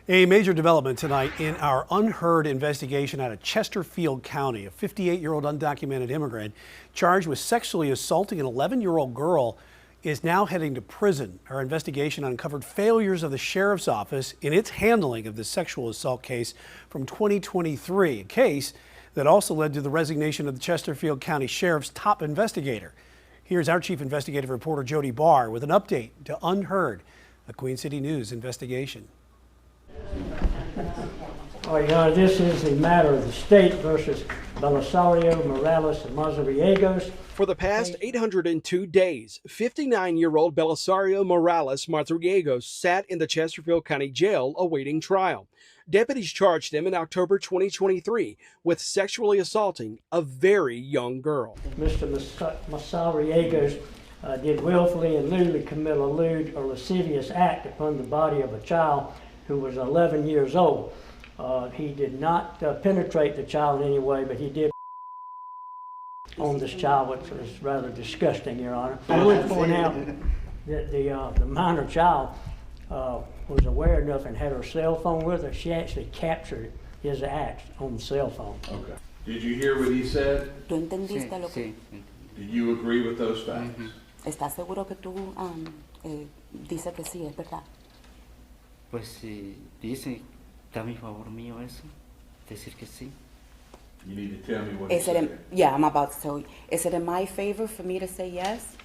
A major development tonight in our UNHEARD investigation out of Chesterfield County. A 58-year-old undocumented immigrant charged with sexually assaulting an 11-year-old girl is now heading to prison. Our investigation uncovered failures of the sheriff's office in its handling of the sexual assault case from 2023, a case that also led to the resignation of the Chesterfield County Sheriff's top investigator. Here's our chief investigative reporter, Jody Barr, with an update to UNHEARD, a Queen City News investigation. This is the matter of the state versus Belisario, Morales, and Mazariegos. For the past 802 days, 59-year-old Belisario Morales Mazariegos sat in the Chesterfield County Jail awaiting trial. Deputies charged him in October 2023 with sexually assaulting a very young girl. Mr. Mazariegos did willfully and lewdly commit a lewd or lascivious act upon the body of a child who was 11 years old. He did not penetrate the child in any way, but he did on this child, which was rather disgusting, Your Honor. I would point out that the minor child was aware enough and had her cell phone with her. She actually captured his acts on the cell phone. Okay. Did you hear what he said? ¿Tú entendiste lo que? Do you agree with those facts? ¿Estás seguro que tú dices que sí, es verdad? Pues si dice, está a mi favor mío eso, decir que sí. You need to tell me what he said. Yeah, I'm about to tell you. Is it in my favor for me to say yes?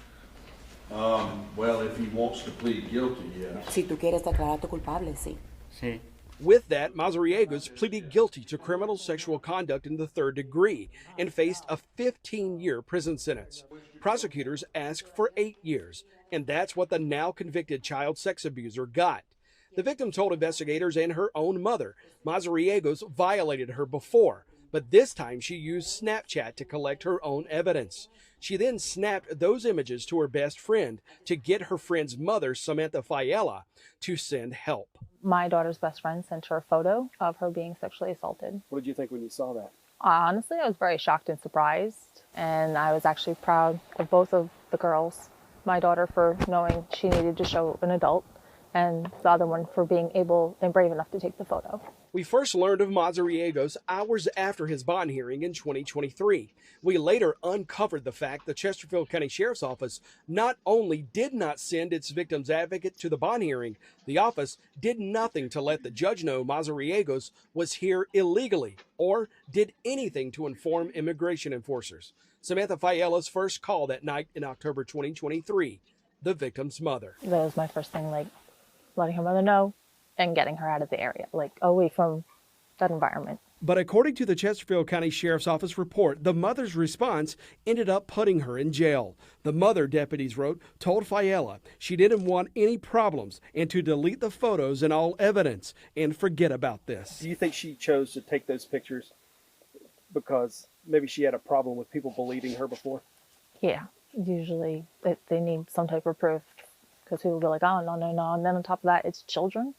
Well, if he wants to plead guilty, yes. Si tú quieres declararte culpable, sí. Sí. With that, Mazariegos pleaded guilty to criminal sexual conduct in the third degree and faced a 15-year prison sentence. Prosecutors asked for 8 years, and that's what the now convicted child sex abuser got. The victim told investigators and her own mother Mazariegos violated her before, but this time she used Snapchat to collect her own evidence. She then snapped those images to her best friend to get her friend's mother, Samantha Fiella, to send help. My daughter's best friend sent her a photo of her being sexually assaulted. What did you think when you saw that? Honestly, I was very shocked and surprised, and I was actually proud of both of the girls. My daughter for knowing she needed to show an adult, and the other one for being able and brave enough to take the photo. We first learned of Mazariegos hours after his bond hearing in 2023. We later uncovered the fact the Chesterfield County Sheriff's Office not only did not send its victim's advocate to the bond hearing, the office did nothing to let the judge know Mazariegos was here illegally or did anything to inform immigration enforcers. Samantha Fiella's first call that night in October 2023, the victim's mother. That was my first thing, like letting her mother know and getting her out of the area, like away from that environment. But according to the Chesterfield County Sheriff's Office report, the mother's response ended up putting her in jail. The mother, deputies wrote, told Fiella she didn't want any problems and to delete the photos and all evidence and forget about this. Do you think she chose to take those pictures because maybe she had a problem with people believing her before? Yeah, usually they need some type of proof because people will be like, oh, no. And then on top of that, it's children.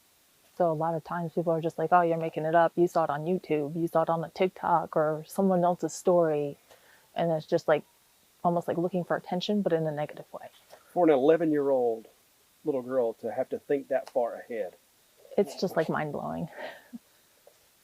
So a lot of times people are just like, oh, you're making it up. You saw it on YouTube. You saw it on a TikTok or someone else's story. And it's just like almost like looking for attention, but in a negative way. For an 11-year-old little girl to have to think that far ahead. It's just like mind-blowing.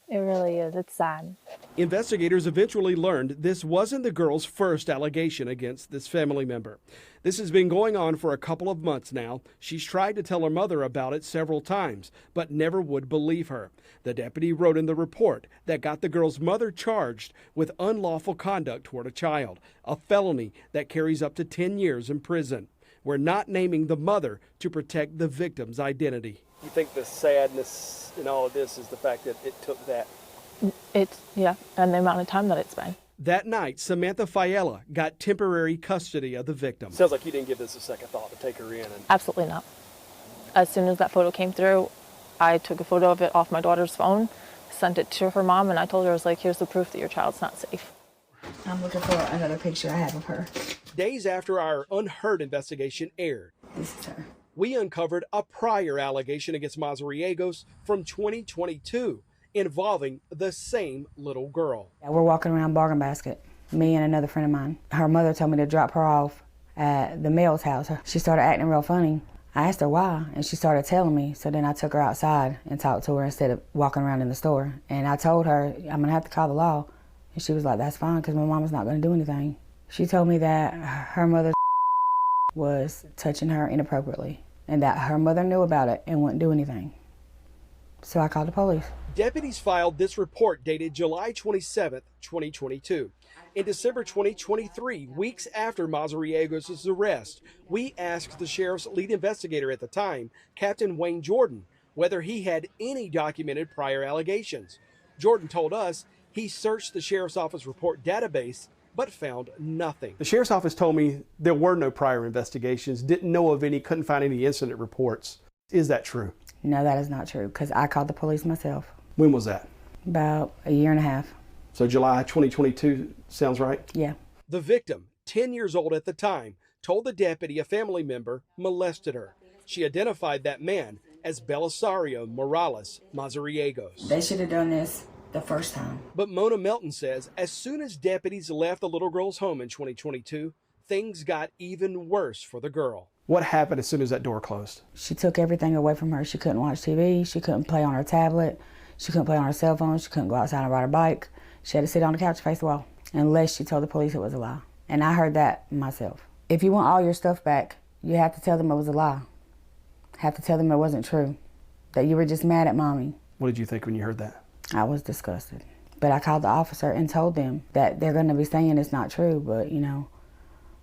It really is. It's sad. Investigators eventually learned this wasn't the girl's first allegation against this family member. This has been going on for a couple of months now. She's tried to tell her mother about it several times, but never would believe her. The deputy wrote in the report that got the girl's mother charged with unlawful conduct toward a child, a felony that carries up to 10 years in prison. We're not naming the mother to protect the victim's identity. You think the sadness in all of this is the fact that it took that? Yeah, and the amount of time that it's been. That night, Samantha Fiella got temporary custody of the victim. Sounds like you didn't give this a second thought to take her in. Absolutely not. As soon as that photo came through, I took a photo of it off my daughter's phone, sent it to her mom, and I told her, I was like, here's the proof that your child's not safe. I'm looking for another picture I have of her. Days after our UNHEARD investigation aired, This is her. we uncovered a prior allegation against Mazariegos from 2022 involving the same little girl. We're walking around Bargain Basket, me and another friend of mine. Her mother told me to drop her off at the mail's house. She started acting real funny. I asked her why, and she started telling me. So then I took her outside and talked to her instead of walking around in the store. And I told her, I'm gonna have to call the law. And she was like, that's fine, because my mama's not gonna do anything. She told me that her mother was touching her inappropriately and that her mother knew about it and wouldn't do anything. So I called the police. Deputies filed this report dated July 27, 2022. In December 2023, weeks after Mazariegos' arrest, we asked the sheriff's lead investigator at the time, Captain Wayne Jordan, whether he had any documented prior allegations. Jordan told us he searched the sheriff's office report database but found nothing. The sheriff's office told me there were no prior investigations, didn't know of any, couldn't find any incident reports. Is that true? No, that is not true, because I called the police myself. When was that? About a year and a half. So July 2022 sounds right? Yeah. The victim, 10 years old at the time, told the deputy a family member molested her. She identified that man as Belisario Morales Mazariegos. They should have done this the first time. But Mona Melton says as soon as deputies left the little girl's home in 2022, things got even worse for the girl. What happened as soon as that door closed? She took everything away from her. She couldn't watch TV. She couldn't play on her tablet. She couldn't play on her cell phone. She couldn't go outside and ride her bike. She had to sit on the couch and face the wall, unless she told the police it was a lie. And I heard that myself. If you want all your stuff back, you have to tell them it was a lie. Have to tell them it wasn't true, that you were just mad at mommy. What did you think when you heard that? I was disgusted. But I called the officer and told them that they're going to be saying it's not true, but, you know,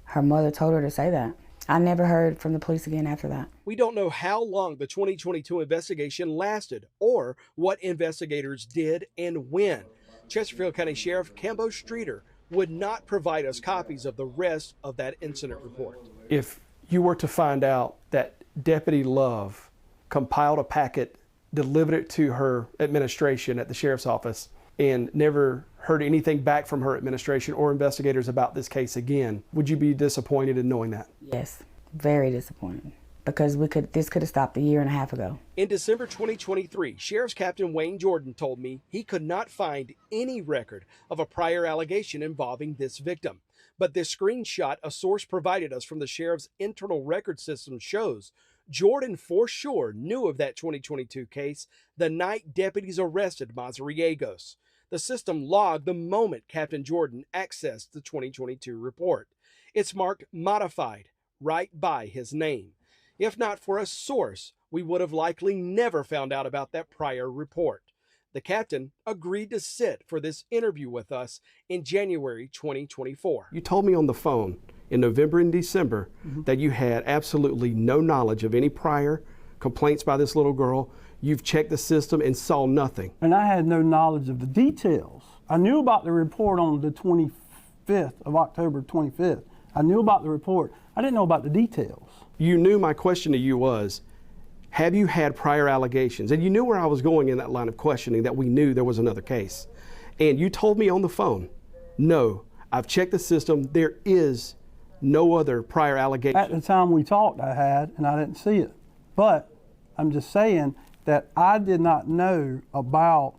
her mother told her to say that. I never heard from the police again after that. We don't know how long the 2022 investigation lasted or what investigators did and when. Chesterfield County Sheriff Cambo Streeter would not provide us copies of the rest of that incident report. If you were to find out that Deputy Love compiled a packet, delivered it to her administration at the sheriff's office, and never heard anything back from her administration or investigators about this case again, would you be disappointed in knowing that? Yes, very disappointed, because this could have stopped a year and a half ago. In December 2023, Sheriff's Captain Wayne Jordan told me he could not find any record of a prior allegation involving this victim. But this screenshot a source provided us from the sheriff's internal record system shows Jordan for sure knew of that 2022 case the night deputies arrested Mazariegos. The system logged the moment Captain Jordan accessed the 2022 report. It's marked modified right by his name. If not for a source, we would have likely never found out about that prior report. The captain agreed to sit for this interview with us in January 2024. You told me on the phone in November and December that you had absolutely no knowledge of any prior complaints by this little girl. You've checked the system and saw nothing. And I had no knowledge of the details. I knew about the report on the 25th of October 25th. I knew about the report. I didn't know about the details. You knew my question to you was, have you had prior allegations? And you knew where I was going in that line of questioning, that we knew there was another case. And you told me on the phone, no, I've checked the system. There is no other prior allegation. At the time we talked, I had, and I didn't see it. But I'm just saying that I did not know about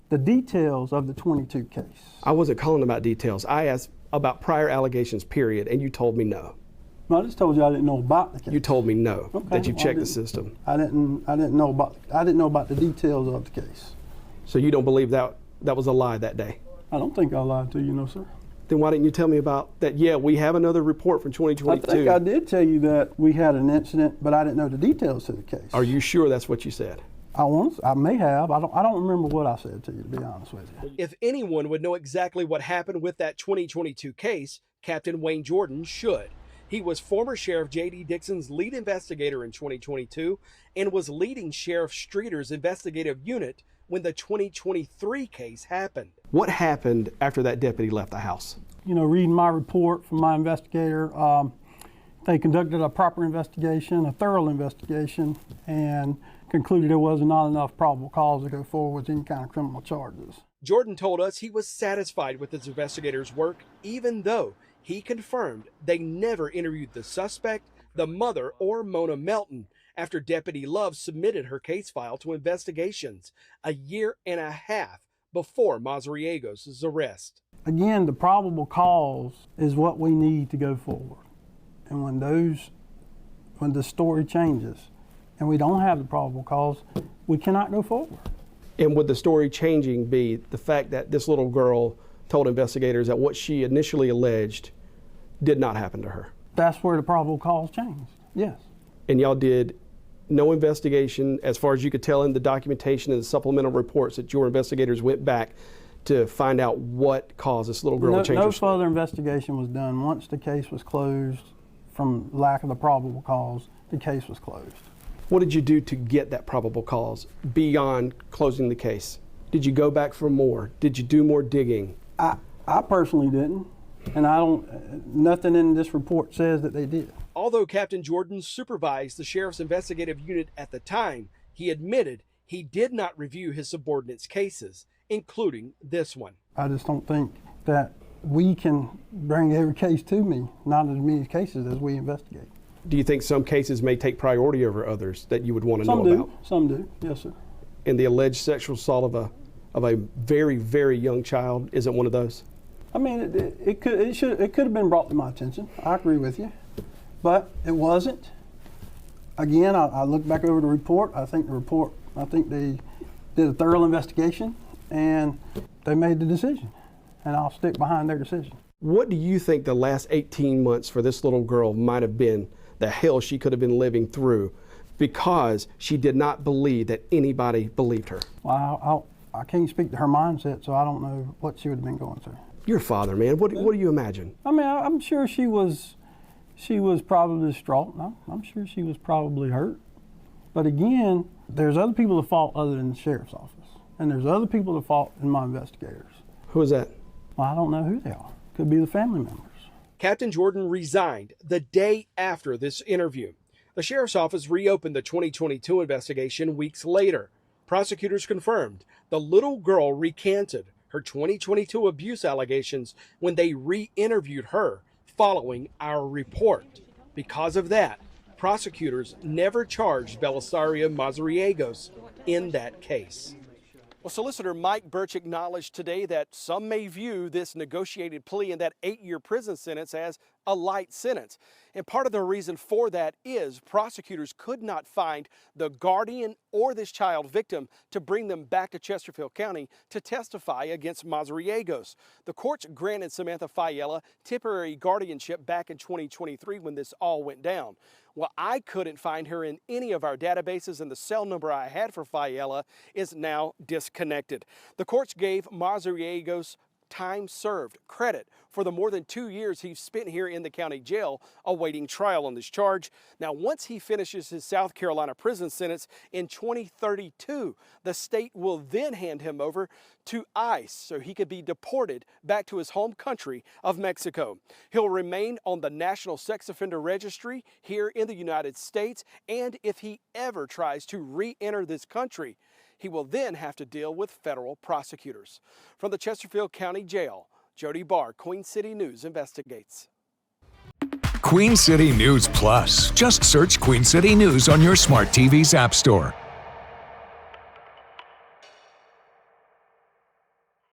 the details of the 22 case. I wasn't calling about details. I asked about prior allegations, period, and you told me no. I just told you I didn't know about the case. You told me no, Okay, that you well, checked the system. I didn't know about the details of the case. So you don't believe that was a lie that day? I don't think I lied to you, no, sir. Then why didn't you tell me about that? Yeah, we have another report from 2022. I think I did tell you that we had an incident, but I didn't know the details to the case. Are you sure that's what you said? I may have. I don't remember what I said to you, to be honest with you. If anyone would know exactly what happened with that 2022 case, Captain Wayne Jordan should. He was former Sheriff J.D. Dixon's lead investigator in 2022 and was leading Sheriff Streeter's investigative unit when the 2023 case happened. What happened after that deputy left the house? You know, reading my report from my investigator, they conducted a proper investigation, a thorough investigation, and concluded there was not enough probable cause to go forward with any kind of criminal charges. Jordan told us he was satisfied with his investigators' work, even though he confirmed they never interviewed the suspect, the mother, or Mona Melton after Deputy Love submitted her case file to investigations a year and a half before Mazariegos' arrest. Again, the probable cause is what we need to go forward. And when those when the story changes and we don't have the probable cause, we cannot go forward. And would the story changing be the fact that this little girl told investigators that what she initially alleged did not happen to her? That's where the probable cause changed, yes. And y'all did no investigation, as far as you could tell in the documentation and the supplemental reports that your investigators went back to find out what caused this little girl to change No her story? further investigation was done. Once the case was closed, from lack of the probable cause, the case was closed. What did you do to get that probable cause beyond closing the case? Did you go back for more? Did you do more digging? I personally didn't, and nothing in this report says that they did. Although Captain Jordan supervised the sheriff's investigative unit at the time, he admitted he did not review his subordinates' cases, including this one. I just don't think that we can bring every case to me, not as many cases as we investigate. Do you think some cases may take priority over others that you would want to know about? Some do, yes, sir. And the alleged sexual assault of a very, very young child isn't one of those? I mean, it could have been brought to my attention. I agree with you, but it wasn't. Again, I look back over the report. I think they did a thorough investigation and they made the decision, and I'll stick behind their decision. What do you think the last 18 months for this little girl might have been, the hell she could have been living through, because she did not believe that anybody believed her? Well, I can't speak to her mindset, so I don't know what she would have been going through. Your father, man, what do you imagine? I mean, I'm sure she was probably distraught. I'm sure she was probably hurt. But again, there's other people to fault other than the sheriff's office. And there's other people to fault than my investigators. Who is that? Well, I don't know who they are. Could be the family members. Captain Jordan resigned the day after this interview. The sheriff's office reopened the 2022 investigation weeks later. Prosecutors confirmed the little girl recanted her 2022 abuse allegations when they re-interviewed her following our report. Because of that, prosecutors never charged Belisaria Mazariegos in that case. Well, Solicitor Mike Birch acknowledged today that some may view this negotiated plea and that 8-year prison sentence as a light sentence. And part of the reason for that is prosecutors could not find the guardian or this child victim to bring them back to Chesterfield County to testify against Mazariegos. The courts granted Samantha Fiella temporary guardianship back in 2023 when this all went down. Well, I couldn't find her in any of our databases, and the cell number I had for Fiella is now disconnected. The courts gave Mazariegos time served credit for the more than 2 years he's spent here in the county jail awaiting trial on this charge. Now, once he finishes his South Carolina prison sentence in 2032, the state will then hand him over to ICE so he could be deported back to his home country of Mexico. He'll remain on the National Sex Offender Registry here in the United States, and if he ever tries to re-enter this country, he will then have to deal with federal prosecutors. From the Chesterfield County Jail, Jody Barr, Queen City News investigates. Queen City News Plus. Just search Queen City News on your smart TV's app store.